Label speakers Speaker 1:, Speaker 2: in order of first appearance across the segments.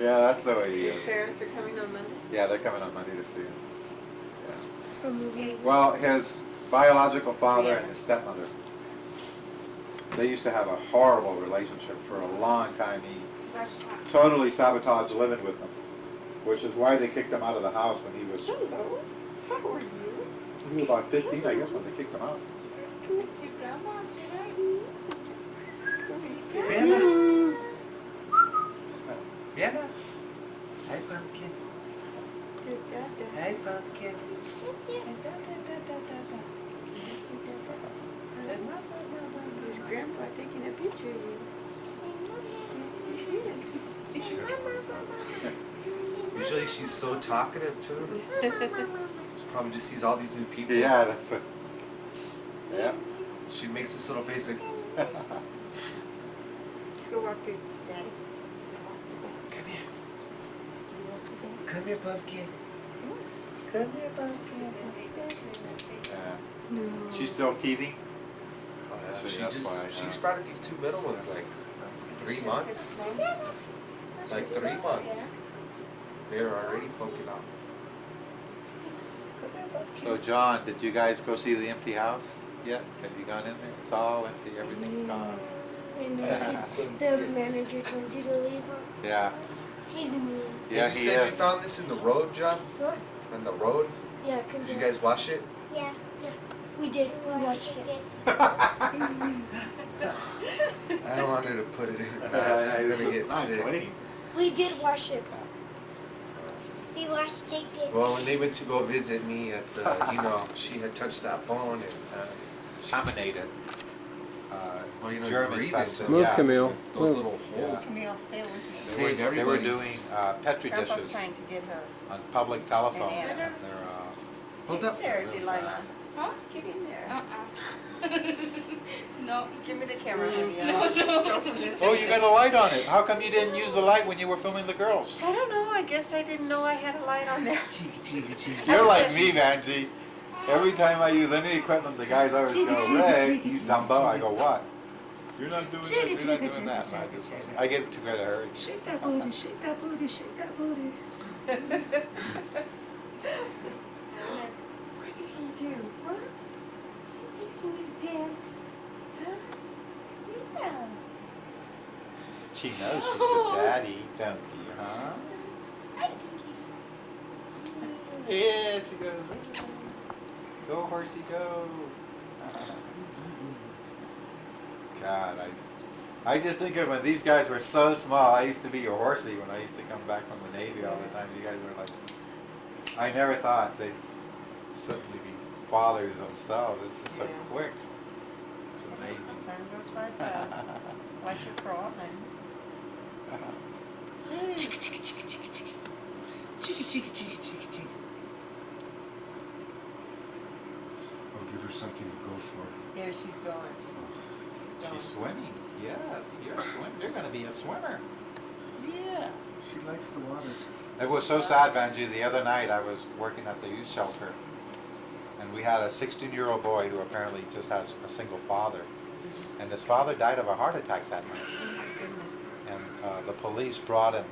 Speaker 1: Yeah, that's the way he
Speaker 2: His
Speaker 1: is.
Speaker 2: parents are coming on Monday.
Speaker 1: Yeah, they're coming on Monday to see him. Yeah.
Speaker 3: From movie.
Speaker 1: Well, his biological father
Speaker 2: Yeah.
Speaker 1: and his stepmother, they used to have a horrible relationship for a long time. He totally sabotaged living with them, which is why they kicked him out of the house when he was
Speaker 2: Hello. How are you?
Speaker 1: about 15, I guess, when they kicked him out.
Speaker 4: It's your grandma, sweetheart.
Speaker 1: Vienna. Vienna. Hey, pumpkin. Hey, pumpkin.
Speaker 2: Is Grandpa taking a picture of you? Yes, she is.
Speaker 5: Usually she's so talkative too. She probably just sees all these new people.
Speaker 1: Yeah, that's it. Yeah.
Speaker 5: She makes this little face like,
Speaker 2: Let's go walk to Daddy. Let's walk to Daddy.
Speaker 5: come here.
Speaker 2: Do you walk to Daddy?
Speaker 5: Come here, pumpkin. Come here, pumpkin.
Speaker 1: Yeah.
Speaker 2: No.
Speaker 1: She's still teething.
Speaker 5: Oh, yeah.
Speaker 1: So
Speaker 5: She
Speaker 1: that's
Speaker 5: just,
Speaker 1: why,
Speaker 5: she sprouted these two middle ones like 3 months. Like 3 months. They're already poking off. Come here, pumpkin.
Speaker 1: So, John, did you guys go see the empty house yet? Have you gone in there? It's all empty. Everything's gone.
Speaker 3: And the manager told you to leave him.
Speaker 1: Yeah.
Speaker 3: He's mean.
Speaker 1: Yeah,
Speaker 5: you
Speaker 1: he
Speaker 5: said you
Speaker 1: is.
Speaker 5: found this in the road, John?
Speaker 3: What?
Speaker 5: On the road?
Speaker 3: Yeah, cause
Speaker 5: Did you guys wash it?
Speaker 3: Yeah, we did. We watched it.
Speaker 5: I don't want her to put it in her mouth. She's gonna get
Speaker 1: Not
Speaker 5: sick.
Speaker 1: clean.
Speaker 3: We did wash it. We watched it.
Speaker 5: Well, when they went to go visit me at the, you know, she had touched that phone and
Speaker 1: Contaminated.
Speaker 5: well, you know,
Speaker 1: German
Speaker 5: breathe
Speaker 1: festival.
Speaker 5: into
Speaker 6: Move,
Speaker 1: Yeah.
Speaker 6: Camille.
Speaker 5: those
Speaker 6: Move.
Speaker 5: little holes.
Speaker 2: Camille, stay with me.
Speaker 5: Saved
Speaker 1: They were
Speaker 5: everybody's.
Speaker 1: doing Petri
Speaker 2: Grandpa's
Speaker 1: dishes
Speaker 2: trying to get her.
Speaker 1: on public telephones.
Speaker 2: And
Speaker 1: And
Speaker 2: Anna.
Speaker 1: they're,
Speaker 5: Hold
Speaker 2: Get
Speaker 5: up.
Speaker 2: in there, Delilah.
Speaker 4: Huh?
Speaker 2: Get in there.
Speaker 4: No.
Speaker 2: Give me the camera, honey.
Speaker 4: No, no.
Speaker 2: Go from this
Speaker 1: oh, you
Speaker 2: end.
Speaker 1: got a light on it. How come you didn't use the light when you were filming the girls?
Speaker 2: I don't know. I guess I didn't know I had a light on there.
Speaker 1: You're like me, Vanjie. Every time I use any equipment, the guys always go, Ray, you Dumbo. I go, what? You're not doing this, you're not doing that. And I get to go to hurry.
Speaker 5: Shake that booty, shake that booty, shake that booty.
Speaker 2: What did he do? Huh? Is he teaching you to dance? Huh? Yeah.
Speaker 1: She knows she's the daddy, don't you, huh?
Speaker 4: I think he's.
Speaker 1: Yeah, she goes, go horsey, go. God, I just think of when these guys were so small. I used to be your horsey when I used to come back from the Navy all the time. You guys were like, I never thought they'd suddenly be fathers themselves. It's just so
Speaker 2: Yeah.
Speaker 1: quick. It's amazing.
Speaker 2: Time goes by fast. Watch her crawl, and
Speaker 5: Chicka, chicka, chicka, chicka, chicka. Chicka, chicka, chicka, chicka, chicka. I'll give her something to go for.
Speaker 2: there she's going. She's going.
Speaker 1: She's swimming. Yes, you're going to be a swimmer. Yeah.
Speaker 5: She likes the water.
Speaker 1: It was so sad, Vanjie. The other night I was working at the youth shelter, and we had a 16-year-old boy who apparently just has a single father. And his father died of a heart attack that night.
Speaker 2: Goodness.
Speaker 1: And the police brought him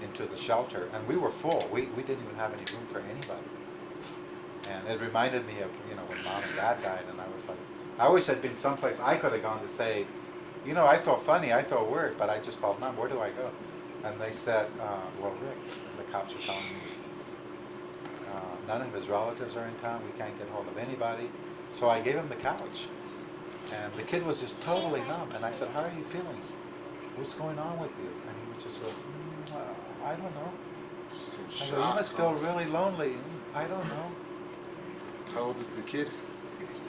Speaker 1: into the shelter, and we were full. We didn't even have any room for anybody. And it reminded me of, you know, when Mom and Dad died, and I was like, I wish I'd been someplace I could have gone to say, you know, I felt funny, I felt weird, but I just felt numb. Where do I go? And they said, well, Rick, the cops are telling me, none of his relatives are in town. We can't get hold of anybody. So I gave him the couch. And the kid was just totally numb. And I said, how are you feeling? What's going on with you? And he would just go, I don't know. I go, you must feel really lonely. I don't know.
Speaker 5: How old is the kid?
Speaker 2: 16.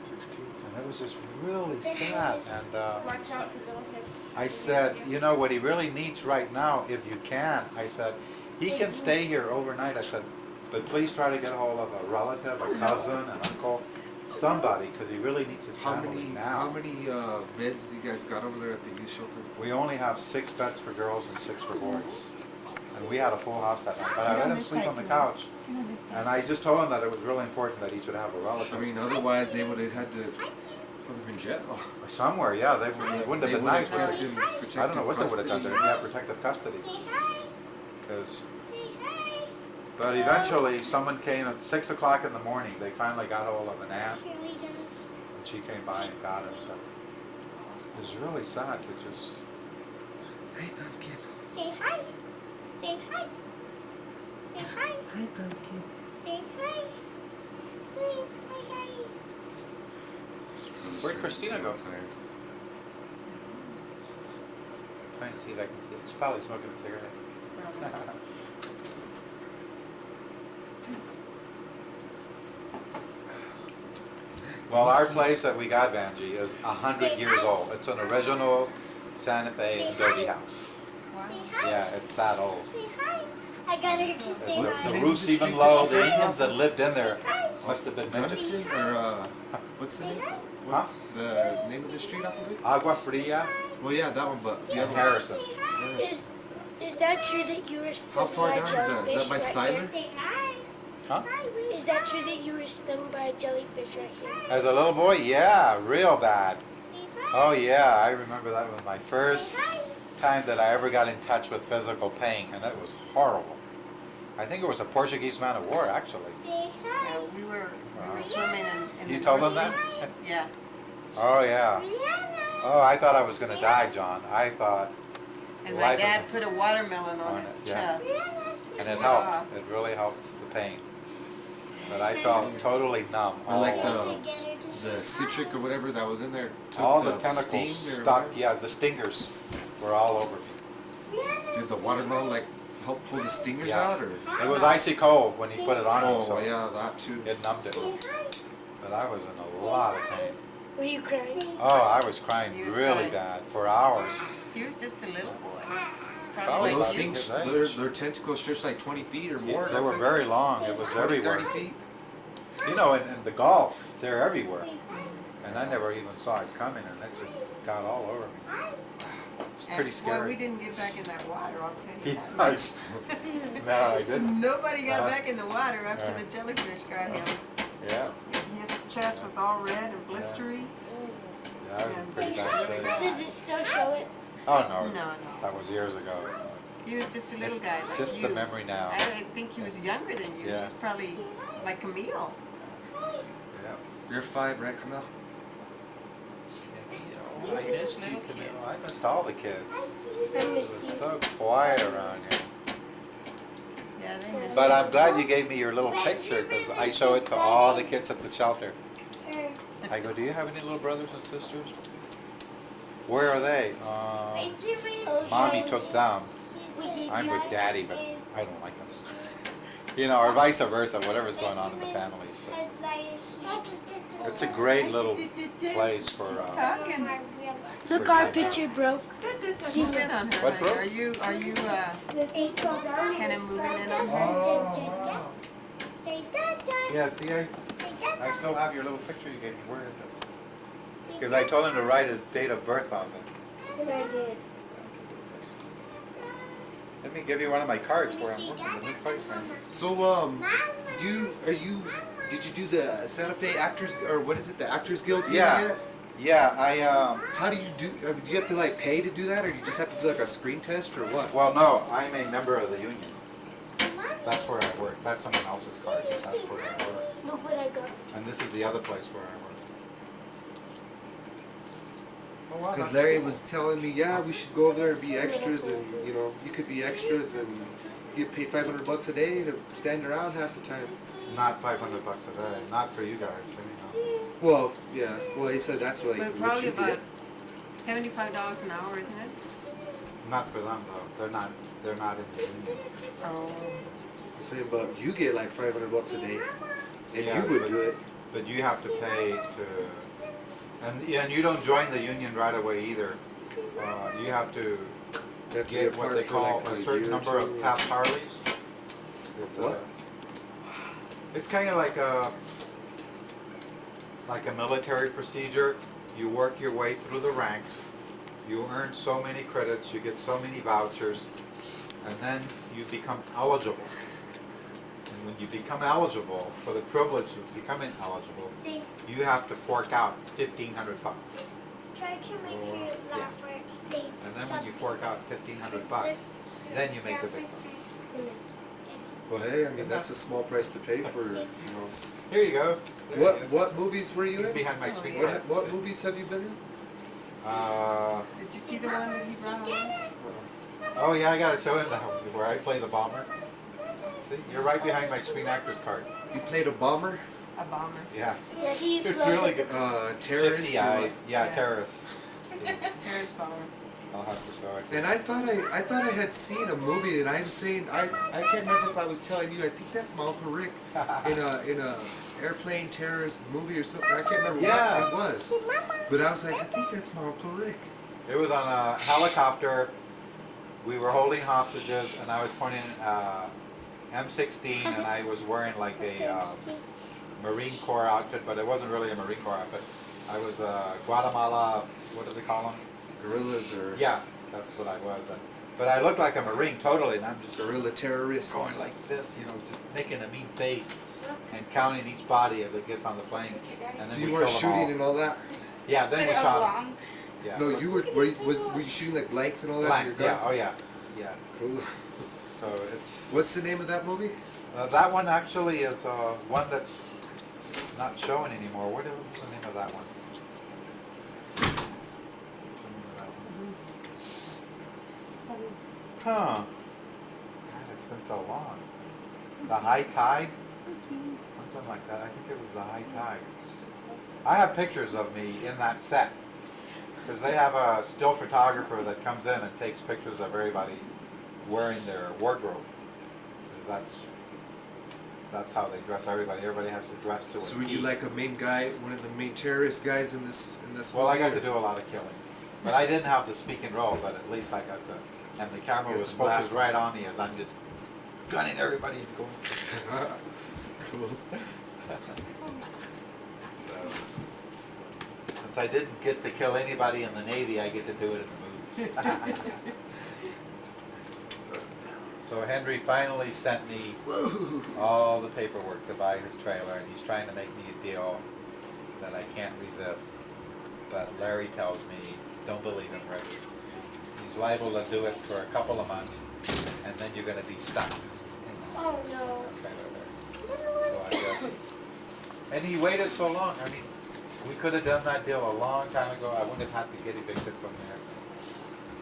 Speaker 5: 16.
Speaker 1: And it was just really sad. And
Speaker 4: Watch out, little his.
Speaker 1: I said, you know, what he really needs right now, if you can, I said, he can stay here overnight. I said, but please try to get a hold of a relative, a cousin, an uncle, somebody, because he really needs his family
Speaker 5: How
Speaker 1: now.
Speaker 5: many beds do you guys got over there at the youth shelter?
Speaker 1: We only have 6 beds for girls and 6 for boys. And we had a full house that night. But I let him sleep on the couch. And I just told him that it was really important that he should have a relative.
Speaker 5: I mean, otherwise they would have had to put him in jail.
Speaker 1: Or somewhere, yeah. They wouldn't have
Speaker 5: They
Speaker 1: been
Speaker 5: would
Speaker 1: nice.
Speaker 5: have kept
Speaker 1: would
Speaker 5: him
Speaker 1: they? I don't know what they would have done.
Speaker 5: custody.
Speaker 1: They'd have protective custody. 'cause-
Speaker 3: Say hi.
Speaker 1: but eventually, someone came at 6 o'clock in the morning. They finally got hold of an aunt,
Speaker 3: Shirley does.
Speaker 1: and she came by and got it. But it was really sad to just.
Speaker 5: Hey, pumpkin.
Speaker 3: Say hi. Say hi. Say hi.
Speaker 5: Hi, pumpkin.
Speaker 3: Say hi. Please, hi, hi.
Speaker 1: Where'd Christina go?
Speaker 5: Tired.
Speaker 1: Trying to see if I can see it. She's probably smoking a cigarette. Well, our place that we got, Vanjie, is 100 years old. It's an original Santa Fe adobe house.
Speaker 3: Say hi.
Speaker 1: Yeah, it's that old.
Speaker 3: Say hi. I got her to say
Speaker 1: What's
Speaker 3: hi.
Speaker 1: the
Speaker 5: name of
Speaker 1: roof's
Speaker 5: the
Speaker 1: even
Speaker 5: street
Speaker 1: low.
Speaker 5: that
Speaker 1: The
Speaker 5: you guys
Speaker 1: Indians
Speaker 5: off
Speaker 1: that lived in there
Speaker 3: Hi.
Speaker 1: must have been midgets.
Speaker 5: Gunnison or what's the name?
Speaker 1: Huh?
Speaker 5: What, the name of the street off of it?
Speaker 1: Agua Fria
Speaker 5: Well, yeah, that one, but the
Speaker 1: and
Speaker 5: other one.
Speaker 1: Harrison.
Speaker 3: Say hi.
Speaker 5: Yes.
Speaker 3: Is that true that you were stung
Speaker 5: How far
Speaker 3: by a
Speaker 5: down is that?
Speaker 3: jellyfish?
Speaker 5: Is that by
Speaker 3: right here?
Speaker 5: Siler?
Speaker 3: Say hi.
Speaker 1: Huh?
Speaker 3: Is that true that you were stung by a jellyfish right here?
Speaker 1: As a little boy, yeah, real bad.
Speaker 3: Say hi.
Speaker 1: Oh yeah, I remember that was my first
Speaker 3: Say hi.
Speaker 1: time that I ever got in touch with physical pain, and it was horrible. I think it was a Portuguese man of war, actually.
Speaker 3: Say
Speaker 2: Yeah,
Speaker 3: hi.
Speaker 2: we were
Speaker 1: Wow.
Speaker 2: swimming in
Speaker 1: You
Speaker 2: the
Speaker 1: told them
Speaker 2: North
Speaker 1: that?
Speaker 2: Beach. Yeah.
Speaker 1: Oh yeah.
Speaker 3: Rihanna.
Speaker 1: Oh, I thought I was gonna die, John. I thought,
Speaker 2: And my
Speaker 1: Life
Speaker 2: dad
Speaker 1: is-
Speaker 2: put a watermelon on
Speaker 1: On
Speaker 2: his
Speaker 1: it, yeah.
Speaker 2: chest.
Speaker 3: Rihanna.
Speaker 1: and it
Speaker 2: Wow.
Speaker 1: helped. It really helped the pain. But I felt totally numb.
Speaker 5: I like
Speaker 1: all over.
Speaker 5: the citric or whatever that was in there. Took
Speaker 1: All the
Speaker 5: sting
Speaker 1: tentacles
Speaker 5: or
Speaker 1: stuck.
Speaker 5: whatever.
Speaker 1: Yeah, the stingers were all over me.
Speaker 5: Did the watermelon like help pull the stingers
Speaker 1: Yeah.
Speaker 5: out or?
Speaker 1: It was icy cold when he put it on me,
Speaker 5: Oh
Speaker 1: so
Speaker 5: yeah, that too.
Speaker 1: it numbed it.
Speaker 3: Say hi.
Speaker 1: But I was in a lot of pain.
Speaker 3: Were you crying?
Speaker 1: Oh, I was crying
Speaker 2: He was
Speaker 1: really
Speaker 2: crying.
Speaker 1: bad for hours.
Speaker 2: He was just a little boy.
Speaker 1: Probably
Speaker 5: Oh,
Speaker 2: Probably
Speaker 5: those
Speaker 2: like
Speaker 1: about
Speaker 2: you.
Speaker 5: things,
Speaker 1: his age.
Speaker 5: their tentacles stretch like 20 feet or more.
Speaker 1: They
Speaker 5: don't
Speaker 1: were very long. It was
Speaker 5: 20,
Speaker 1: everywhere.
Speaker 5: 30 feet.
Speaker 1: You know, in the Gulf, they're everywhere. And I never even saw it coming, and it just got all over me. It's pretty
Speaker 2: And,
Speaker 1: scary.
Speaker 2: Boy, we didn't get back in that water, I'll tell you that.
Speaker 1: Nice. No, I didn't.
Speaker 2: Nobody got
Speaker 1: Uh-huh.
Speaker 2: back in the water after
Speaker 1: Uh-huh.
Speaker 2: the jellyfish got him.
Speaker 1: Yeah,
Speaker 2: His chest was all red and blistery.
Speaker 1: yeah, I was in pretty bad shape.
Speaker 3: Does it still show it?
Speaker 1: Oh,
Speaker 2: No,
Speaker 1: no,
Speaker 2: no.
Speaker 1: that was years ago.
Speaker 2: He was just a little guy like
Speaker 1: Just
Speaker 2: you.
Speaker 1: the memory now.
Speaker 2: I think he was younger than you. He
Speaker 1: Yeah.
Speaker 2: was probably like Camille.
Speaker 1: Yeah.
Speaker 5: You're 5, right, Camille?
Speaker 1: I missed you, Camille. I missed all the kids.
Speaker 3: I
Speaker 1: It
Speaker 3: missed
Speaker 1: was
Speaker 3: you.
Speaker 1: so quiet around here.
Speaker 2: Yeah, they missed
Speaker 1: But
Speaker 2: him.
Speaker 1: I'm glad you gave me your little picture, because I show it to all the kids at the shelter. I go, do you have any little brothers and sisters? Where are they? Mommy took them. I'm with Daddy, but I don't like them. You know, or vice versa, whatever's going on in the families. But it's a great little place for.
Speaker 2: Talking.
Speaker 3: Look, our picture broke.
Speaker 2: Move in on her.
Speaker 1: What,
Speaker 2: honey.
Speaker 1: bro?
Speaker 2: Are you kind of moving in on her?
Speaker 1: Oh.
Speaker 3: Say da-da.
Speaker 1: Yeah, see,
Speaker 3: Say
Speaker 1: I
Speaker 3: da-da.
Speaker 1: still have your little picture you gave me. Where is it? Because I told him to write his date of birth on it.
Speaker 3: And I did.
Speaker 1: Let me give you one of my cards where I'm working the new place, man.
Speaker 5: So did you do the Santa Fe Actors or what is it, the Actors Guild here
Speaker 1: Yeah.
Speaker 5: yet?
Speaker 1: Yeah, I
Speaker 5: How do you do? Do you have to like pay to do that, or you just have to do like a screen test, or what?
Speaker 1: well, no, I'm a member of the union. That's where I work. That's someone else's card, but that's where I work.
Speaker 3: Look what I got.
Speaker 1: And this is the other place where I work. Oh, wow,
Speaker 5: Because
Speaker 1: that's
Speaker 5: Larry
Speaker 1: cool.
Speaker 5: was telling me, yeah, we should go over there and be extras, and you know, you could be extras and you get paid $500 a day to stand around half the time.
Speaker 1: Not $500 a day. Not for you guys, anyhow.
Speaker 5: Well, yeah. Well, he said that's like
Speaker 2: But
Speaker 5: what
Speaker 2: probably
Speaker 5: you
Speaker 2: about
Speaker 5: get.
Speaker 2: $75 an hour, isn't it?
Speaker 1: Not for them though. They're not. They're not in the union.
Speaker 2: Oh.
Speaker 5: I'm saying, but you get like $500 a day, and
Speaker 1: Yeah,
Speaker 5: you would
Speaker 1: but-
Speaker 5: do it.
Speaker 1: But you have to pay to, and you don't join the union right away either. You have to
Speaker 5: You have to be
Speaker 1: get
Speaker 5: a
Speaker 1: what
Speaker 5: part
Speaker 1: they
Speaker 5: for
Speaker 1: call
Speaker 5: like
Speaker 1: a
Speaker 5: a
Speaker 1: certain
Speaker 5: year or
Speaker 1: number of
Speaker 5: two.
Speaker 1: Taft Harleys. It's
Speaker 5: What?
Speaker 1: It's kind of like a military procedure. You work your way through the ranks. You earn so many credits. You get so many vouchers, and then you become eligible. And when you become eligible, for the privilege of becoming eligible,
Speaker 3: Say,
Speaker 1: you have to fork out $1,500.
Speaker 3: try to make her laugh or stay.
Speaker 1: And then when you fork out $1,500, then you make the difference.
Speaker 6: Well, hey, I mean that's a small price to pay for,
Speaker 1: Here you go. There
Speaker 6: What
Speaker 1: he is.
Speaker 6: what movies were you
Speaker 1: He's
Speaker 6: in?
Speaker 1: behind my screen.
Speaker 6: What movies have you been in?
Speaker 2: Did you see the one that he brought along?
Speaker 1: Oh yeah, I gotta show him that where I play the bomber. See, you're right behind my Screen Actors card.
Speaker 6: You played a bomber,
Speaker 2: A bomber.
Speaker 1: Yeah,
Speaker 3: Yeah, he
Speaker 1: it's
Speaker 3: loves
Speaker 1: really
Speaker 3: it.
Speaker 1: good.
Speaker 6: terrorist.
Speaker 1: Shifty
Speaker 6: or what?
Speaker 1: eyes. Yeah,
Speaker 2: Yeah.
Speaker 1: terrorist.
Speaker 2: Terrorist bomber.
Speaker 1: I'll have to show it.
Speaker 6: And I thought I had seen a movie, and I'm saying I can't remember if I was telling you. I think that's Malcolm Rick in a airplane terrorist movie or something. I can't remember
Speaker 1: Yeah.
Speaker 6: what it was, but I was like, I think that's Malcolm Rick.
Speaker 1: It was on a helicopter. We were holding hostages, and I was pointing M16, and I was wearing like a Marine Corps outfit, but it wasn't really a Marine Corps outfit. I was Guatemala. What do they call them?
Speaker 6: Gorillas or
Speaker 1: Yeah, that's what I was. But I looked like a Marine totally, and I'm just
Speaker 6: guerrilla terrorists.
Speaker 1: going like this, just making a mean face and counting each body as it gets on the plane. And
Speaker 6: So
Speaker 1: then
Speaker 6: you
Speaker 1: we
Speaker 6: weren't
Speaker 1: kill them all.
Speaker 6: shooting and all that?
Speaker 1: Yeah, then we
Speaker 4: They're
Speaker 1: shot.
Speaker 4: long.
Speaker 1: Yeah.
Speaker 6: No, you were you shooting like blanks and all that?
Speaker 1: Blanks,
Speaker 6: in your
Speaker 1: yeah,
Speaker 6: gun?
Speaker 1: oh yeah, yeah.
Speaker 6: Cool.
Speaker 1: So it's
Speaker 6: What's the name of that movie?
Speaker 1: that one actually is one that's not showing anymore. What's the name of that one? What's the name of that one? Huh? God, it's been so long. The High Tide, something like that. I think it was the High Tide. I have pictures of me in that set because they have a still photographer that comes in and takes pictures of everybody wearing their wardrobe. 'Cause that's how they dress everybody. Everybody has to dress to a
Speaker 6: So were you
Speaker 1: T.
Speaker 6: like a main guy, one of the main terrorist guys in this
Speaker 1: Well, I
Speaker 6: movie?
Speaker 1: got to do a lot of killing, but I didn't have the speaking role. But at least I got to, and the camera
Speaker 6: You
Speaker 1: was
Speaker 6: got to blast
Speaker 1: focused right on me as I'm just gunning everybody and going.
Speaker 6: Cool.
Speaker 1: So, since I didn't get to kill anybody in the Navy, I get to do it in the movies. So Henry finally sent me
Speaker 6: Whoa.
Speaker 1: all the paperwork to buy his trailer, and he's trying to make me a deal that I can't resist. But Larry tells me, don't believe him, Rick. He's liable to do it for a couple of months, and then you're going to be stuck in
Speaker 3: Oh no.
Speaker 1: the trailer there. So I guess. And he waited so long. I mean, we could have done that deal a long time ago. I wouldn't have had to get evicted from there.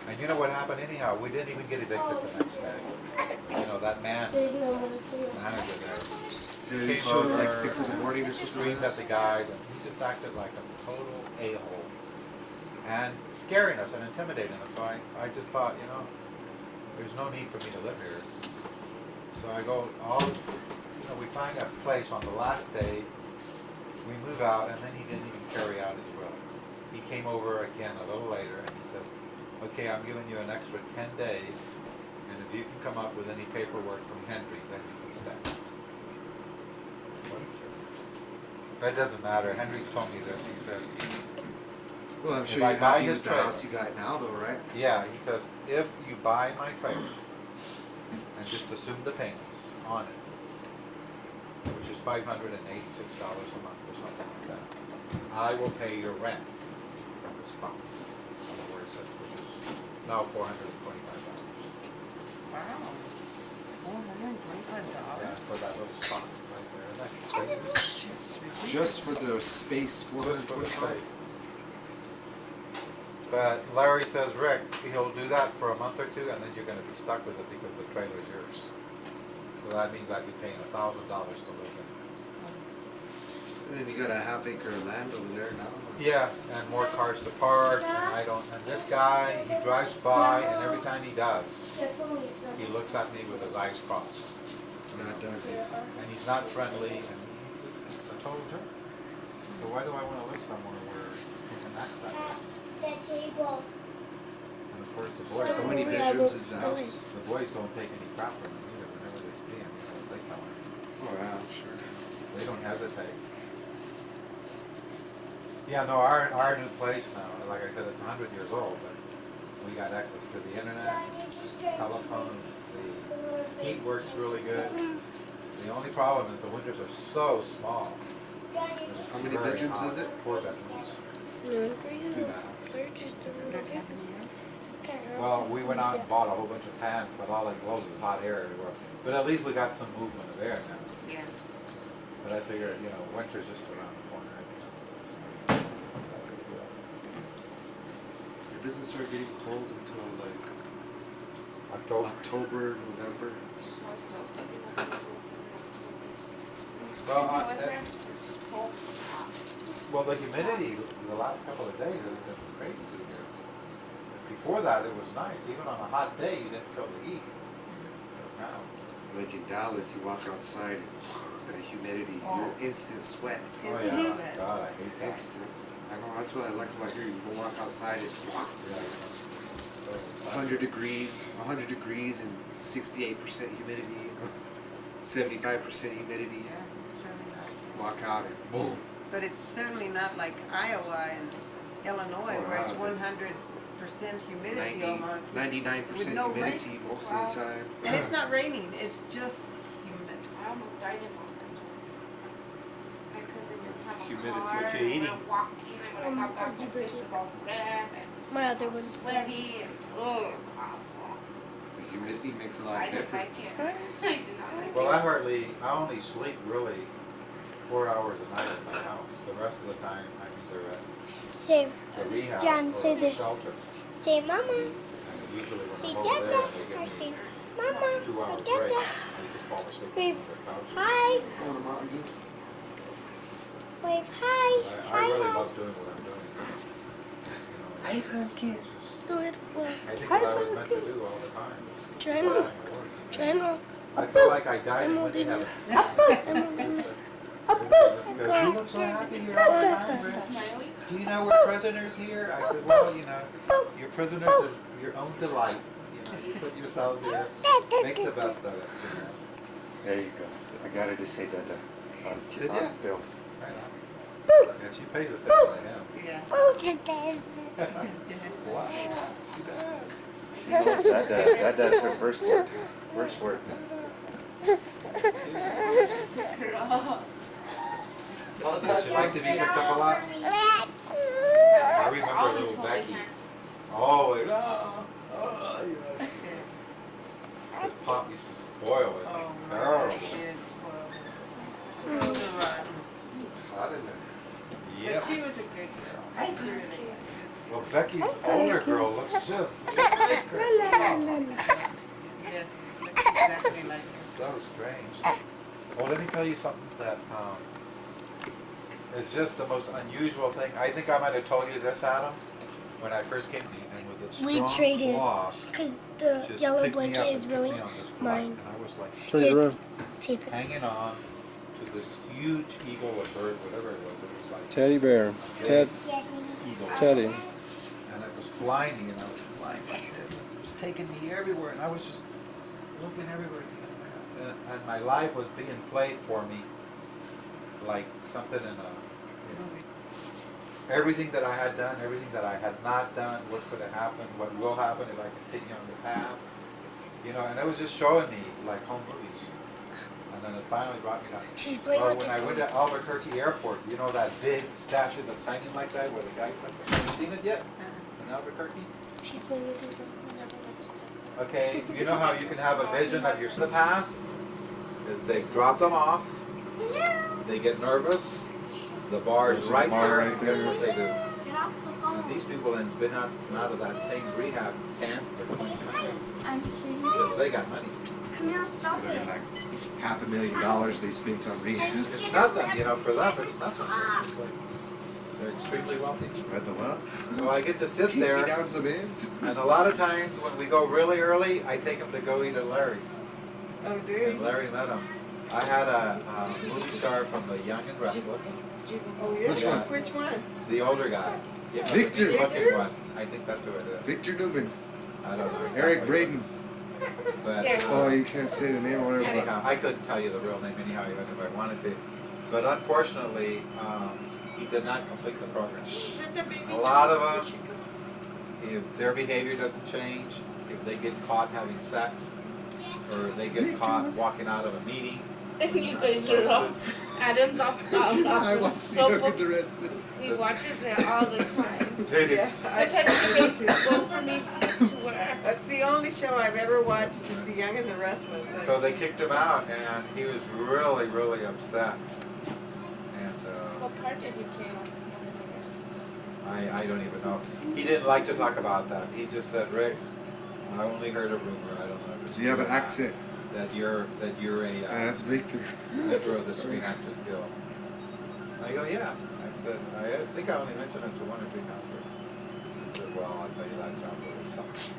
Speaker 1: And you know what happened anyhow? We didn't even get evicted the next day. That man,
Speaker 3: There's no one to
Speaker 1: manager there,
Speaker 6: So you
Speaker 1: came
Speaker 6: showed
Speaker 1: over,
Speaker 6: like 6 in the morning or something?
Speaker 1: screamed at the guys, and he just acted like a total a-hole. And scaring us and intimidating us. So I just thought, there's no need for me to live here. So I go, we find a place on the last day, we move out, and then he didn't even carry out his will. He came over again a little later, and he says, okay, I'm giving you an extra 10 days, and if you can come up with any paperwork from Henry, then you can stay. What a jerk. But it doesn't matter. Henry told me this. He said,
Speaker 6: Well, I'm
Speaker 1: If
Speaker 6: sure
Speaker 1: I
Speaker 6: you're
Speaker 1: buy
Speaker 6: happy
Speaker 1: his
Speaker 6: with the
Speaker 1: trailer.
Speaker 6: house you got now, though, right?
Speaker 1: yeah, he says, if you buy my trailer, and just assume the payments on it, which is $586 a month or something like that, I will pay your rent on the spot. In other words, which is now $425.
Speaker 2: Wow. $425.
Speaker 1: Yeah, for that little spot right there. Isn't that crazy?
Speaker 6: Just for the space,
Speaker 1: Just for the
Speaker 6: 425.
Speaker 1: space. But Larry says, Rick, he'll do that for a month or two, and then you're going to be stuck with it because the trailer's yours. So that means I'd be paying $1,000 to live in.
Speaker 6: And then you got a half-acre of land over there now.
Speaker 1: Yeah, and more cars to park, and this guy, he drives by, and every time he does, he looks at me with his eyes crossed.
Speaker 6: Not Dogsy.
Speaker 1: And he's not friendly, and he's just a total jerk. So why do I want to live somewhere where he can act that way?
Speaker 3: That table.
Speaker 1: And of course, the boys,
Speaker 6: How many bedrooms is the house?
Speaker 1: the boys don't take any crap from him either. Whenever they see him, they tell him.
Speaker 6: Oh, yeah, I'm sure.
Speaker 1: They don't hesitate. Yeah, no, our new place now, like I said, it's 100 years old, but we got access to the internet, telephones, the heat works really good. The only problem is the winters are so small.
Speaker 6: How many
Speaker 1: Very
Speaker 6: bedrooms
Speaker 1: hot.
Speaker 6: is it?
Speaker 1: 4 bedrooms.
Speaker 3: None for you.
Speaker 1: Two baths.
Speaker 3: We're just a little
Speaker 2: Not
Speaker 3: bit.
Speaker 2: happening here.
Speaker 3: Can't remember.
Speaker 1: Well, we went out and bought a whole bunch of fans, but all it blows is hot air everywhere. But at least we got some movement of air now.
Speaker 2: Yeah.
Speaker 1: But I figure, you know, winter's just around the corner.
Speaker 6: It doesn't start getting cold until like
Speaker 1: October.
Speaker 6: October, November.
Speaker 4: So I still stuck in the
Speaker 1: Well,
Speaker 4: weather. It's just so hot.
Speaker 1: Well, the humidity the last couple of days has been crazy here. Before that, it was nice. Even on a hot day, you didn't feel the heat. Now it's-
Speaker 6: Like in Dallas, you walk outside and the humidity, you're instant sweat.
Speaker 1: Oh
Speaker 2: Instant
Speaker 1: yeah,
Speaker 2: sweat.
Speaker 1: God, I hate that.
Speaker 6: Instant. I know, that's what I like about here. You can walk outside and
Speaker 1: Yeah.
Speaker 6: 100 degrees and 68% humidity, 75% humidity.
Speaker 2: Yeah, it's really not.
Speaker 6: Walk out and boom.
Speaker 2: But it's certainly not like Iowa and Illinois
Speaker 6: Oh,
Speaker 2: where it's
Speaker 6: wow.
Speaker 2: 100% humidity all month.
Speaker 6: 99%
Speaker 2: With no
Speaker 6: humidity
Speaker 2: rain.
Speaker 6: most
Speaker 4: Wow.
Speaker 6: of the time.
Speaker 2: And it's not raining, it's just humid.
Speaker 4: I almost died in Los Angeles. My cousin didn't have a
Speaker 6: Humidity.
Speaker 4: car.
Speaker 1: What you eating?
Speaker 4: And I'm walking, and when I got back, my face was all red and
Speaker 3: My other one's
Speaker 4: sweaty, and oh, it was awful.
Speaker 6: The humidity makes a lot
Speaker 4: I
Speaker 6: of
Speaker 4: didn't like
Speaker 6: difference.
Speaker 4: it. I did not like
Speaker 1: Well,
Speaker 4: it.
Speaker 1: I only sleep really 4 hours a night at my house. The rest of the time, I'm either at
Speaker 3: Say,
Speaker 1: the rehab
Speaker 3: John,
Speaker 1: or
Speaker 3: say
Speaker 1: the
Speaker 3: this.
Speaker 1: shelter.
Speaker 3: say mama.
Speaker 1: And usually
Speaker 3: Say
Speaker 1: when I'm over there,
Speaker 3: dada.
Speaker 1: they
Speaker 3: I
Speaker 1: give
Speaker 3: say
Speaker 1: me
Speaker 3: mama.
Speaker 1: 2 hour
Speaker 3: Dada.
Speaker 1: break. I just fall asleep on
Speaker 3: Wave.
Speaker 1: the couch.
Speaker 3: Hi.
Speaker 6: Oh, the Mountain Dew.
Speaker 3: Wave hi.
Speaker 1: I
Speaker 3: Hi.
Speaker 1: really
Speaker 3: hi.
Speaker 1: love doing what I'm doing.
Speaker 6: I hug kids.
Speaker 1: It's just,
Speaker 3: Do it well.
Speaker 1: I think what I was meant to do all the time.
Speaker 3: Try and walk. Try and walk.
Speaker 1: I feel like I died
Speaker 3: I'm
Speaker 1: in
Speaker 3: holding
Speaker 1: heaven.
Speaker 3: I'm holding it.
Speaker 1: You look so happy here all the time, Rick.
Speaker 4: Smiley.
Speaker 1: Do you know we're prisoners here? I said, well, you know, you're prisoners of your own delight. You know, you put yourselves here, make the best of it. You know.
Speaker 6: There you go. I got her to say that on
Speaker 1: Did ya?
Speaker 6: film.
Speaker 1: Right on. And she pays attention to him.
Speaker 2: Yeah.
Speaker 1: Wow, she does.
Speaker 6: That does her first word. First words.
Speaker 1: Well, does she like to be picked up a lot? I remember
Speaker 4: Always
Speaker 1: little
Speaker 4: holding
Speaker 1: Becky.
Speaker 4: hands.
Speaker 1: Always. You know, this Pop used to spoil us
Speaker 2: Oh,
Speaker 1: like
Speaker 2: my
Speaker 1: terrible.
Speaker 2: kids, well, those are rotten.
Speaker 6: Hot in there.
Speaker 1: Yep.
Speaker 2: But she was a good girl. She really was.
Speaker 1: Well, Becky's older girl looks just like her.
Speaker 2: Yes, looks exactly like her.
Speaker 1: So strange. Well, let me tell you something that it's just the most unusual thing. I think I might have told you this, Adam, when I first came in with its
Speaker 3: We
Speaker 1: strong
Speaker 3: traded
Speaker 1: claws.
Speaker 3: because the
Speaker 1: Just
Speaker 3: yellow
Speaker 1: picked me up
Speaker 3: blanket
Speaker 1: and
Speaker 3: is
Speaker 1: took
Speaker 3: really
Speaker 1: me on this flight,
Speaker 3: mine.
Speaker 1: And I was like
Speaker 7: Turn it around.
Speaker 3: Tape it.
Speaker 1: hanging on to this huge eagle or bird, whatever it was. It was like
Speaker 7: Teddy bear.
Speaker 1: a
Speaker 7: Ted.
Speaker 1: big eagle.
Speaker 7: Teddy.
Speaker 1: And it was flying me, and I was flying like this, and it was taking me everywhere, and I was just looking everywhere. And my life was being played for me like something in a, you know, everything that I had done, everything that I had not done, what could have happened, what will happen if I continue on the path, you know, and it was just showing me like home movies. And then it finally brought me down.
Speaker 3: She's playing
Speaker 1: Well,
Speaker 3: with
Speaker 1: when I
Speaker 3: the
Speaker 1: went to Albuquerque Airport, you know that big statue that's hanging like that, where the guy's like, have you seen it yet? In Albuquerque?
Speaker 3: She's playing with the
Speaker 1: Okay, you know how you can have a vision of your the past? Is they drop them off, they get nervous, the bar is
Speaker 6: There's a
Speaker 1: right
Speaker 6: bar
Speaker 1: there,
Speaker 6: right
Speaker 1: and guess
Speaker 6: there.
Speaker 1: what they do?
Speaker 4: Get off the phone.
Speaker 1: And these people have been out of that same rehab 10 or 20 times
Speaker 4: I'm sure you
Speaker 1: because they got money.
Speaker 4: Come here, stop
Speaker 6: They're
Speaker 4: it.
Speaker 6: like $500,000 they spent on rehab.
Speaker 1: It's nothing, you know, for them it's nothing. It's just like, they're extremely wealthy.
Speaker 6: Spread the wealth.
Speaker 1: So I get to sit
Speaker 6: Keep me
Speaker 1: there,
Speaker 6: down some ends.
Speaker 1: and a lot of times when we go really early, I take them to go eat at Larry's.
Speaker 2: Oh, do
Speaker 1: And
Speaker 2: you?
Speaker 1: Larry met him. I had a movie star from The Young and Restless,
Speaker 2: Oh, yeah?
Speaker 6: Which
Speaker 1: one?
Speaker 2: Which one?
Speaker 1: the older guy. You know,
Speaker 6: Victor.
Speaker 1: The looking
Speaker 2: Victor?
Speaker 1: one. I think that's who it is.
Speaker 6: Victor Newman.
Speaker 1: I don't know. exactly
Speaker 6: Eric
Speaker 1: who it
Speaker 6: Braden.
Speaker 1: is. But,
Speaker 6: Oh, you can't say the name or whatever.
Speaker 1: anyhow, I couldn't tell you the real name anyhow, even if I wanted to. But unfortunately, he did not complete the program.
Speaker 2: Sit the baby
Speaker 1: A lot of them, if their behavior doesn't change, if they get caught having sex, or they get caught walking out of a meeting,
Speaker 4: You guys are all. Adam's off
Speaker 6: I watched
Speaker 4: so
Speaker 6: the rest of this.
Speaker 4: he watches it all the time.
Speaker 1: Did he?
Speaker 4: Sometimes he waits to go for me to
Speaker 3: were.
Speaker 2: That's the only show I've ever watched is The Young and the Restless.
Speaker 1: So they kicked him out, and he was really, really upset. And
Speaker 3: What part did he play on Young and the Restless?
Speaker 1: I don't even know. He didn't like to talk about that. He just said, Rick, I only heard a rumor. I don't know.
Speaker 6: Does he have an accent?
Speaker 1: That you're a
Speaker 6: That's Victor.
Speaker 1: member of the Screen Actors Guild. I go, yeah. I said, I think I only mentioned it to one or two counselors. He said, well, I'll tell you that job really sucks.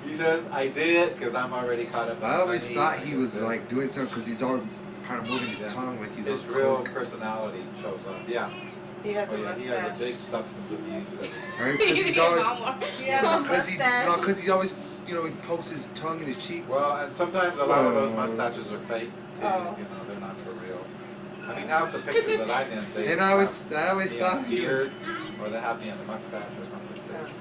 Speaker 1: He says, I did because I'm already caught up.
Speaker 6: I always thought he was like doing something because he's all kind of moving his
Speaker 1: Yeah.
Speaker 6: tongue like he's
Speaker 1: His
Speaker 6: all
Speaker 1: real
Speaker 6: coke.
Speaker 1: personality shows up. Yeah.
Speaker 2: He has
Speaker 1: Oh,
Speaker 2: a
Speaker 1: yeah. He has a
Speaker 2: mustache.
Speaker 1: big substance abuse. That
Speaker 6: Right? Because he's always,
Speaker 2: He has a
Speaker 6: because he,
Speaker 2: mustache.
Speaker 6: because he always, you know, he pokes his tongue in his cheek.
Speaker 1: well, and sometimes a lot of those mustaches are fake too.
Speaker 2: Oh.
Speaker 1: You know, they're not for real. I mean, half the pictures that I'm in, they
Speaker 6: And I always
Speaker 1: me
Speaker 6: thought
Speaker 1: on
Speaker 6: he was.
Speaker 1: beard, or they have me on the mustache or something too.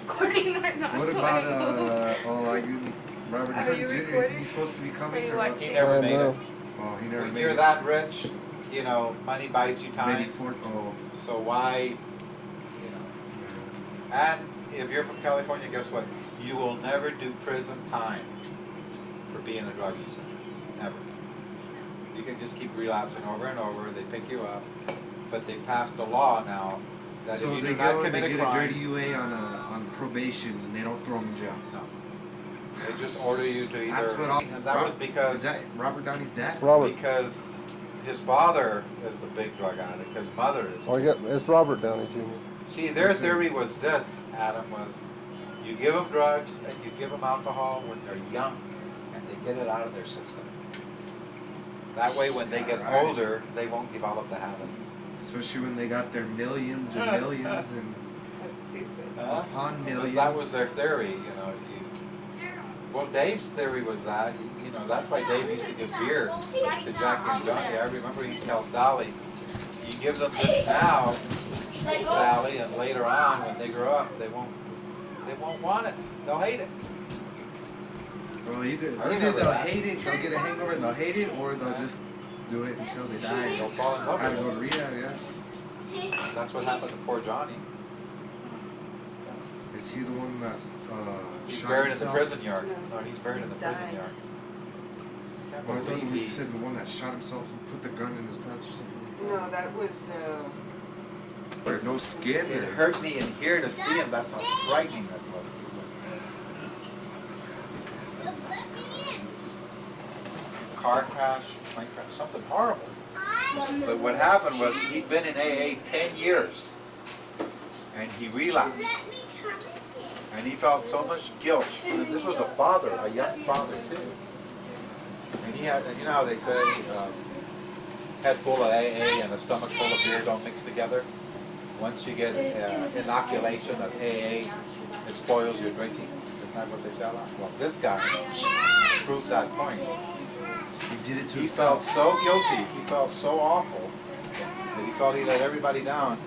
Speaker 3: Recording or not?
Speaker 6: What
Speaker 3: so
Speaker 6: about
Speaker 3: I know.
Speaker 6: Robert
Speaker 2: Are
Speaker 6: Downey
Speaker 2: you
Speaker 6: Jr. Is
Speaker 2: recording?
Speaker 6: he supposed to be coming?
Speaker 3: Are you
Speaker 6: or not?
Speaker 3: watching?
Speaker 1: He never
Speaker 7: I
Speaker 1: made
Speaker 7: know.
Speaker 1: it.
Speaker 6: Oh, he never
Speaker 1: When
Speaker 6: made
Speaker 1: you're
Speaker 6: it.
Speaker 1: that rich, you know, money buys you time.
Speaker 6: Maybe Ford. Oh,
Speaker 1: So why, you know? And if you're from California, guess what? You will never do prison time for being a drug user. Never. You can just keep relapsing over and over. They pick you up. But they passed a law now that
Speaker 6: so
Speaker 1: if you
Speaker 6: they
Speaker 1: do not
Speaker 6: go and
Speaker 1: commit
Speaker 6: they
Speaker 1: a
Speaker 6: get a
Speaker 1: crime,
Speaker 6: dirty UA on probation and they don't throw him in jail.
Speaker 1: no. They just order you to either.
Speaker 6: That's what all.
Speaker 1: And that was because
Speaker 6: Is that Robert Downey's dad?
Speaker 7: Robert.
Speaker 1: because his father is a big drug addict. His mother is.
Speaker 7: Oh, yeah, it's Robert Downey Jr.
Speaker 1: See, their
Speaker 6: Listen.
Speaker 1: theory was this, Adam, was you give them drugs and you give them alcohol when they're young and they get it out of their system. That way when they get
Speaker 6: Right.
Speaker 1: older, they won't develop the habit.
Speaker 6: Especially when they got their millions and millions and
Speaker 2: That's stupid.
Speaker 6: upon
Speaker 1: Because
Speaker 6: millions.
Speaker 1: that was their theory, you know. Well, Dave's theory was that, you know, that's why Dave used to give beer to Jackie and Johnny. I remember he used to tell Sally, you give them this now, Sally, and later on, when they grow up, they won't want it. They'll hate it.
Speaker 6: Well, either
Speaker 1: I remember
Speaker 6: they'll
Speaker 1: that.
Speaker 6: hate it, they'll get a hangover and they'll hate it, or they'll just do it until they die.
Speaker 1: They'll fall in love
Speaker 6: Gotta
Speaker 1: with
Speaker 6: go
Speaker 1: it.
Speaker 6: to rehab, yeah.
Speaker 1: That's what happened to poor Johnny.
Speaker 6: Is he the one that
Speaker 1: He's
Speaker 6: shot
Speaker 1: buried in the
Speaker 6: himself?
Speaker 1: prison yard.
Speaker 2: No.
Speaker 1: No, he's buried in the
Speaker 2: He's
Speaker 1: prison
Speaker 2: died.
Speaker 1: yard. I
Speaker 6: Well, I
Speaker 1: can't
Speaker 6: thought
Speaker 1: believe
Speaker 6: you
Speaker 1: he.
Speaker 6: said the one that shot himself and put the gun in his pants or something.
Speaker 2: No, that was,
Speaker 6: Or no skin?
Speaker 1: It
Speaker 6: Or?
Speaker 1: hurt me in here to see him. That's how frightening that was. Car crash, plane crash, something horrible. But what happened was he'd been in AA 10 years, and he relapsed. And he felt so much guilt. And this was a father, a young father too. And he had, you know how they say, head full of AA and a stomach full of beer don't mix together? Once you get inoculation of AA, it spoils your drinking. Isn't that what they say a lot? Well, this guy proved that point.
Speaker 6: He did it to
Speaker 1: He felt
Speaker 6: himself.
Speaker 1: so guilty, he felt so awful, that he felt he let everybody down.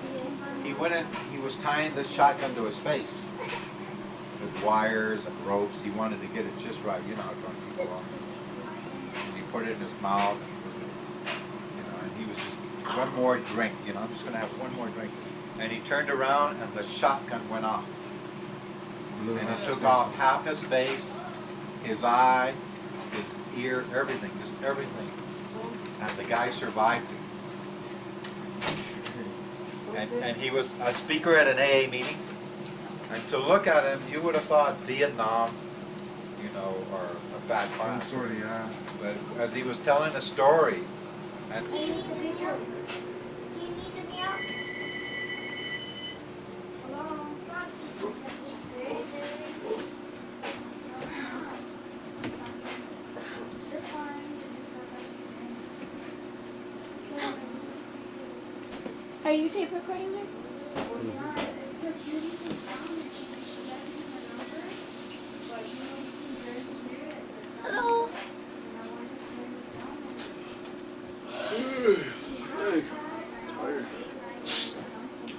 Speaker 1: He went in, he was tying this shotgun to his face with wires and ropes. He wanted to get it just right. You know how drunk people are. And he put it in his mouth, you know, and he was just, one more drink, you know, I'm just gonna have one more drink. And he turned around and the shotgun went off.
Speaker 6: Blew
Speaker 1: And
Speaker 6: half
Speaker 1: it
Speaker 6: his
Speaker 1: took
Speaker 6: face
Speaker 1: off half his face, his eye, his ear, everything, just everything. And the guy survived it. And he was a speaker at an AA meeting. And to look at him, you would have thought Vietnam, you know, or a bad
Speaker 6: Some
Speaker 1: class.
Speaker 6: sort of, yeah.
Speaker 1: But as he was telling a story, and
Speaker 3: Are you tape recording it? Hello.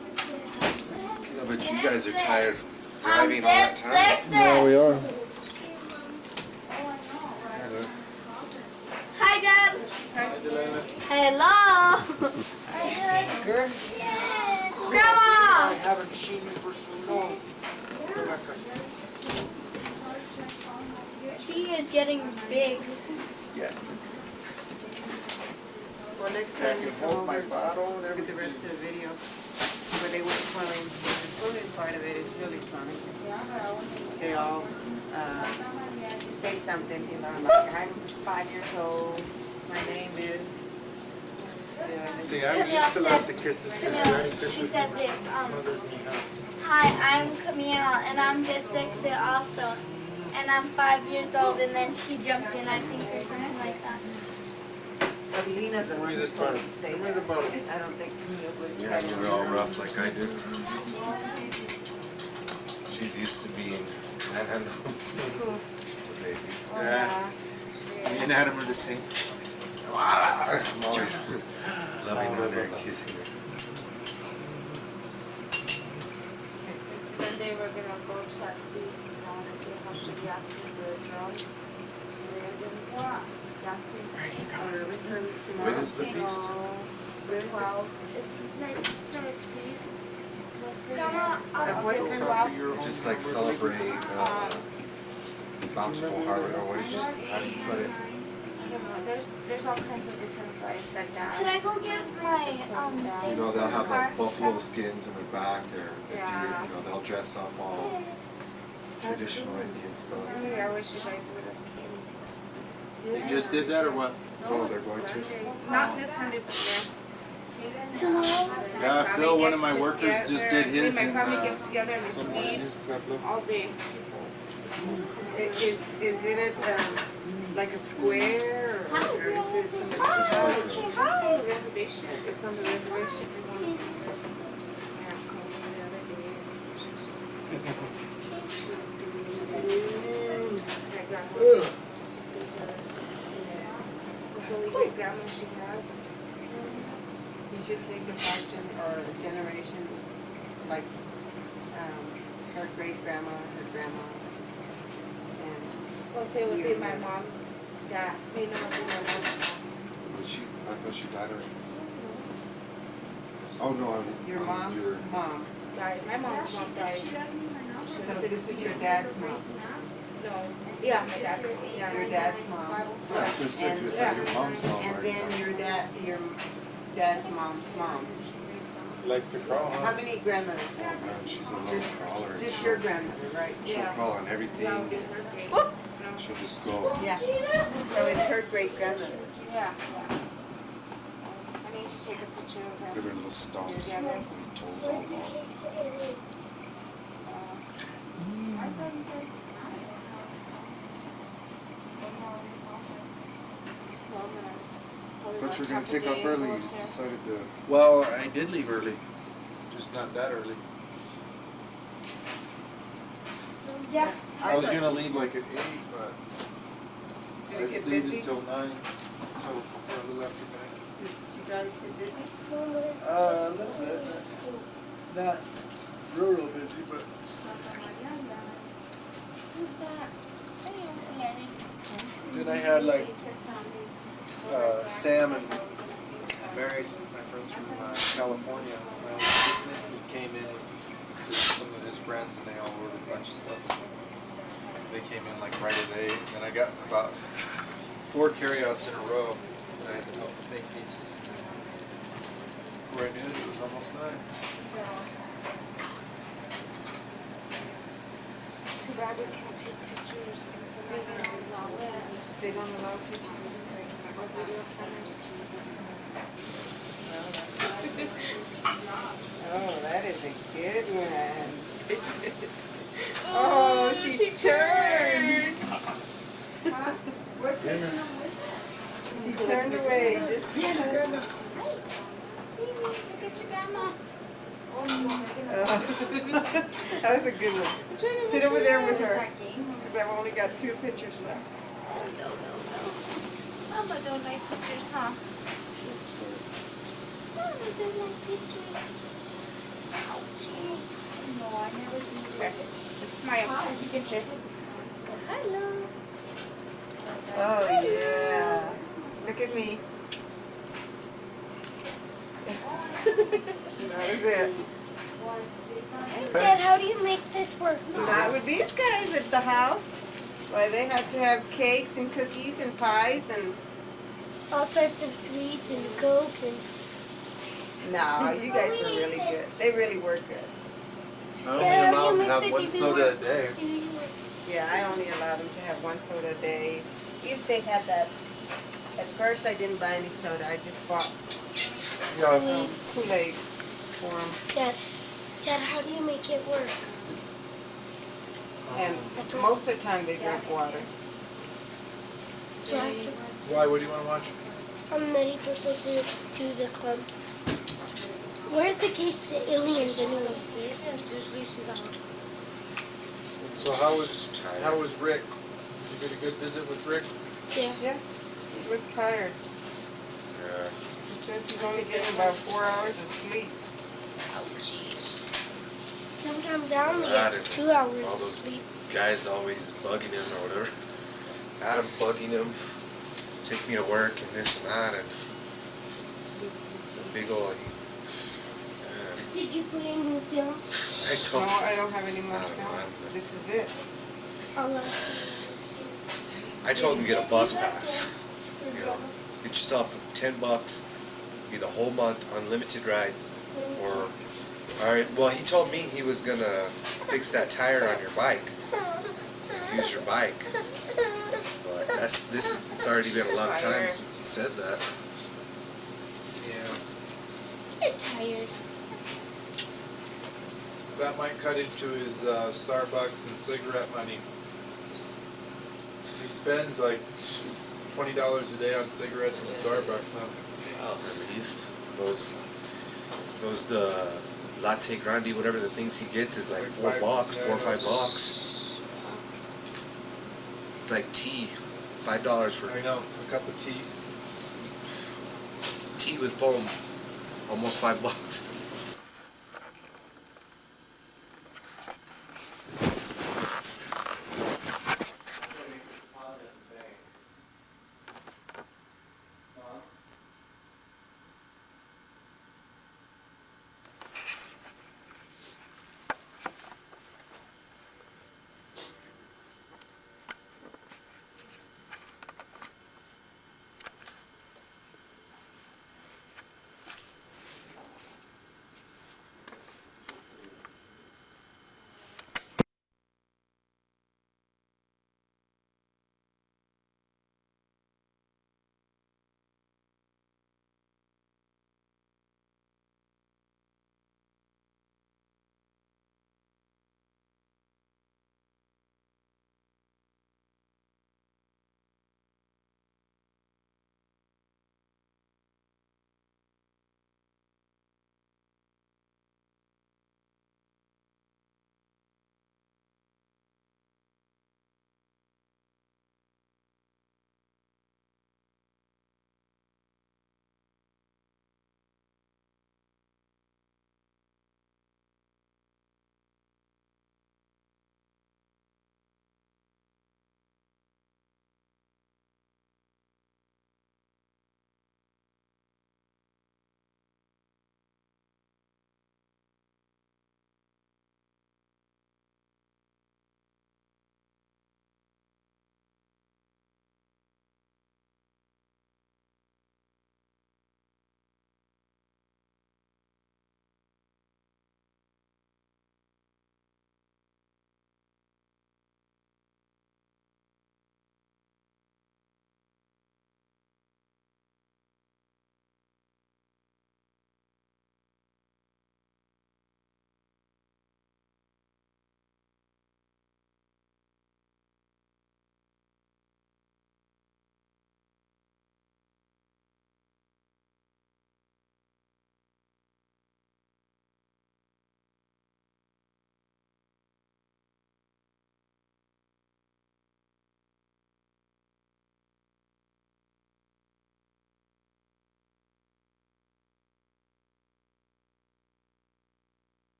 Speaker 6: I bet you guys are tired driving all that time.
Speaker 7: Yeah, we are.
Speaker 3: Hi, Dad. Hello. Grandma.
Speaker 8: haven't seen you for so long. Rebecca.
Speaker 3: She is getting big.
Speaker 6: Yes.
Speaker 2: Well, next
Speaker 8: Can
Speaker 2: time
Speaker 8: you
Speaker 2: you come
Speaker 8: hold my
Speaker 2: over,
Speaker 8: bottle and
Speaker 2: look at the
Speaker 8: everything?
Speaker 2: rest of the video. But they went swimming. The swimming part of it is really fun. They all say something, you know, like, I'm 5 years old, my name is.
Speaker 1: See,
Speaker 3: I used to love to
Speaker 1: kiss this
Speaker 3: Camille, she said this, hi, I'm Camille, and I'm get 6 also, and I'm 5 years old, and then she jumped in, I think, or something like that.
Speaker 2: But Lena's the one who's supposed to say that.
Speaker 8: bottle.
Speaker 2: I don't think Camille was.
Speaker 6: Yeah, you were all rough like I did. She's used to being manhandled. Baby.
Speaker 1: Yeah. Me and Adam are the same.
Speaker 6: I'm always loving on her and kissing her.
Speaker 4: Sunday we're gonna go to that feast and I wanna see how she reacts to the drums. The Indians dancing.
Speaker 6: When is the feast?
Speaker 4: 12. It's like just a feast. What's it?
Speaker 3: Grandma,
Speaker 4: August 12th.
Speaker 6: Just like celebrate bountiful harvest, or what do you just, how do you put it?
Speaker 4: I don't know. There's all kinds of different sites that dance.
Speaker 3: could I go get my,
Speaker 6: You
Speaker 3: things
Speaker 6: know,
Speaker 3: in
Speaker 6: they'll
Speaker 3: the
Speaker 6: have
Speaker 3: car?
Speaker 6: like buffalo skins in their back, or the deer,
Speaker 4: Yeah.
Speaker 6: you know, they'll dress up all traditional Indian stuff.
Speaker 4: Really, I wish you guys would have came.
Speaker 1: You just did that or what?
Speaker 6: No,
Speaker 4: it's
Speaker 6: they're going to.
Speaker 4: Sunday. Not this Sunday, but next.
Speaker 3: Tomorrow?
Speaker 1: Yeah,
Speaker 4: My
Speaker 1: Phil,
Speaker 4: family
Speaker 1: one of
Speaker 4: gets
Speaker 1: my workers just
Speaker 4: together.
Speaker 1: did his
Speaker 4: My
Speaker 1: in,
Speaker 4: family gets together and
Speaker 1: Some
Speaker 4: we feed
Speaker 1: his Pueblo.
Speaker 4: all day.
Speaker 2: Is it like a square or is it
Speaker 6: Just
Speaker 2: some?
Speaker 6: like
Speaker 4: It's on the reservation.
Speaker 2: It's on the reservation.
Speaker 4: Yeah, called me the other day. She was giving me my grandma. She said it's only great grandma she has.
Speaker 2: You should take a faction or a generation, like, her great grandma, her grandma, and
Speaker 4: Well, say it would be my mom's dad. No, it would be my mom's mom.
Speaker 6: But I thought she died already. Oh no, I mean,
Speaker 2: your mom's mom.
Speaker 4: Died. My mom's mom died. She was
Speaker 2: So this is
Speaker 4: 60.
Speaker 2: your dad's mom.
Speaker 4: No. Yeah, my dad's mom. Yeah.
Speaker 2: Your dad's mom.
Speaker 6: yeah, I was gonna say, your,
Speaker 4: Yeah.
Speaker 6: your mom's mom
Speaker 2: And
Speaker 6: already
Speaker 2: then
Speaker 6: died.
Speaker 2: your dad's mom's mom.
Speaker 1: Likes to crawl,
Speaker 2: How many grandmothers?
Speaker 6: And she's a little
Speaker 2: Just-
Speaker 6: crawler. and
Speaker 2: Just
Speaker 6: she'll-
Speaker 2: your grandmother, right?
Speaker 6: She'll
Speaker 4: Yeah.
Speaker 6: crawl on everything.
Speaker 4: That would be her great.
Speaker 6: She'll just go.
Speaker 2: Yeah. So it's her great grandmother.
Speaker 4: Yeah. I need to take a picture of
Speaker 6: Look at
Speaker 4: them.
Speaker 6: her little stumps
Speaker 4: Together.
Speaker 6: and toes all gone.
Speaker 4: So I'm gonna
Speaker 6: I thought you were gonna take off early, you just decided to.
Speaker 1: Well, I did leave early, just not that early.
Speaker 2: Yeah.
Speaker 1: I was gonna leave like at 8, but I
Speaker 2: Did it
Speaker 1: just
Speaker 2: get
Speaker 1: leave
Speaker 2: busy?
Speaker 1: until 9, so a little after 9.
Speaker 2: Did you guys get busy?
Speaker 6: A little bit. Not real busy, but.
Speaker 3: Who's that?
Speaker 1: Then I had like Sam and Mary, my friends from California, my old assistant, who came in with some of his friends, and they all ordered a bunch of stuff. So they came in like right away, and I got about 4 carryouts in a row, and I had to help make pizzas. Before I knew it, it was almost 9.
Speaker 4: Too bad we can't take pictures because they're not wet.
Speaker 2: They don't allow pictures.
Speaker 4: Or video cameras.
Speaker 2: Oh, that is a good one. Oh, she turned. She turned away just to turn.
Speaker 3: Look at your grandma.
Speaker 2: That was a good one. Sit over there with her, because I've only got 2 pictures left.
Speaker 3: Mama don't like pictures, huh? Mama don't like pictures. Ouchies. No, I never do that.
Speaker 4: Just smile. Picture.
Speaker 3: Hello.
Speaker 2: Oh, yeah. Look at me. That is it.
Speaker 3: Dad, how do you make this work?
Speaker 2: Not with these guys at the house. Why, they have to have cakes and cookies and pies and,
Speaker 3: All sorts of sweets and cokes and.
Speaker 2: no, you guys were really good. They really were good.
Speaker 3: Dad, how do you make the TV work?
Speaker 1: a day.
Speaker 2: Yeah, I only allowed them to have 1 soda a day. If they had that, at first I didn't buy any soda, I just bought Kool-Aid for them.
Speaker 3: Dad, how do you make it work?
Speaker 2: And most of the time they drink water.
Speaker 3: Do I have to?
Speaker 1: Why, what do you wanna watch?
Speaker 3: I'm Nutty Professor to the clumps. Where's the case to aliens anyway?
Speaker 4: serious. Usually she's out.
Speaker 8: So how was Rick? You did a good visit with Rick?
Speaker 3: Yeah.
Speaker 2: Yeah, he looked tired.
Speaker 5: Yeah.
Speaker 2: He says he's only getting about 4 hours of sleep.
Speaker 4: Oh, jeez.
Speaker 3: Sometimes I only
Speaker 5: I
Speaker 3: get
Speaker 5: didn't-
Speaker 3: 2 hours
Speaker 5: all
Speaker 3: of
Speaker 5: those
Speaker 3: sleep.
Speaker 5: Guys always bugging him or whatever. Adam bugging him. Take me to work and this and that and it's a big old.
Speaker 3: Did you put in new film?
Speaker 5: I
Speaker 2: No,
Speaker 5: told
Speaker 2: I don't have any more
Speaker 5: I don't
Speaker 2: film.
Speaker 5: mind.
Speaker 2: This is it.
Speaker 5: I told him to get a bus pass. You know, get yourself $10, be the whole month, unlimited rides, or. All right. Well, he told me he was gonna fix that tire on your bike. Use your bike. But it's already been a long time since he said that.
Speaker 8: Yeah.
Speaker 3: You're tired.
Speaker 8: That might cut into his Starbucks and cigarette money. He spends like $20 a day on cigarettes and Starbucks, huh?
Speaker 5: Well, at least those latte grande, whatever the things he gets is like
Speaker 8: Like
Speaker 5: $4,
Speaker 8: $5,
Speaker 5: $4 or $5. It's like tea, $5 for
Speaker 8: I know, a cup of tea.
Speaker 5: tea with foam, almost $5.